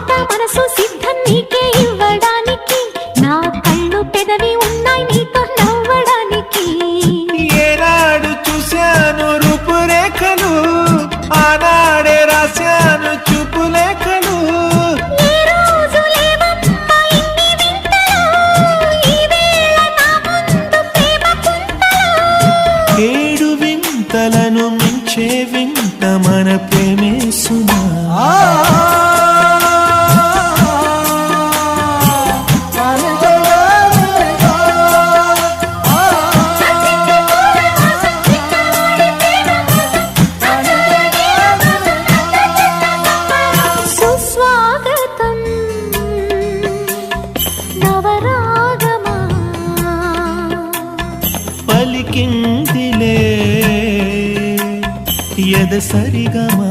మాట మనసు సిద్ధం నీకే ఇవ్వడానికి, నా కళ్ళు పెదవి ఉన్నాయి నీతో నవ్వడానికి. ఏనాడు చూశాను రూపురేఖలు, ఆనాడే రాశాను చూపులేఖలు. ఏ రోజు లేవమ్మా ఇన్ని వింతలు, ఈ వేళ నా ముందు ప్రేమ కుంతలు. ఏడు వింతలను మించే వింత మన ప్రేమే సుమా. సుస్వాగతం నవరాగమా, పలికిందిలే ఎద సరిగమా.